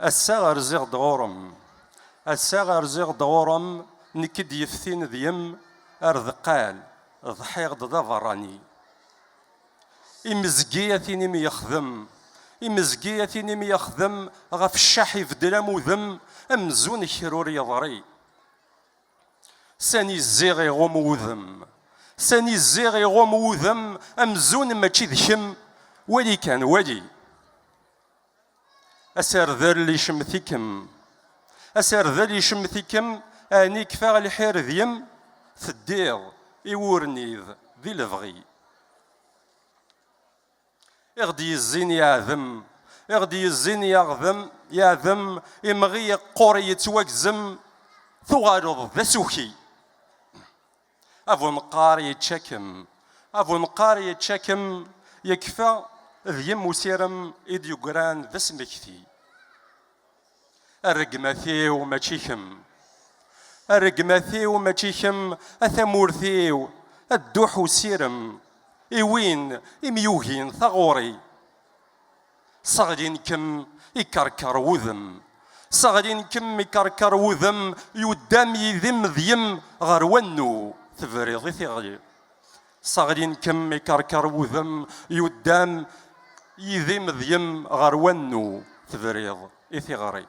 الساغر زيغ دغورم الساغر زيغ دغورم نكد يفتين ذيم أرذقال ضحيغ ضفراني إمزقية مي يخدم إمزقية مي يخدم غف الشحي في دلام وذم أمزون كرور يضري ساني الزيغ يغوم وذم ساني الزيغ يغوم وذم أمزون ماشي ذكم ولي كان ولي أسر ذا اللي شمثيكم أسر ذا اللي شمثيكم أني كفاغ الحير ذيم تدير إورنيذ ذي الفغي اغدي الزين يعذم اغدي الزين يعذم إمغي قوري يتوكزم ثغارض ذا سوكي أفو نقار يتشكم أفو نقار يتشكم يكفى ذيم وسيرم إديوغران ذا سمكتي الرقمثيو ماشيكم الرقمثيو ماشيكم أثمورثيو الدوح وسيرم إوين إميوهين ثغوري صغدين كم يكركر وذم صغدين كم يكركر وذم يدام يذم ذيم غرونو تفريضي ثغلي صغدين كم يكركر وذم يدام يذم ذيم غرونو تفريض إثغري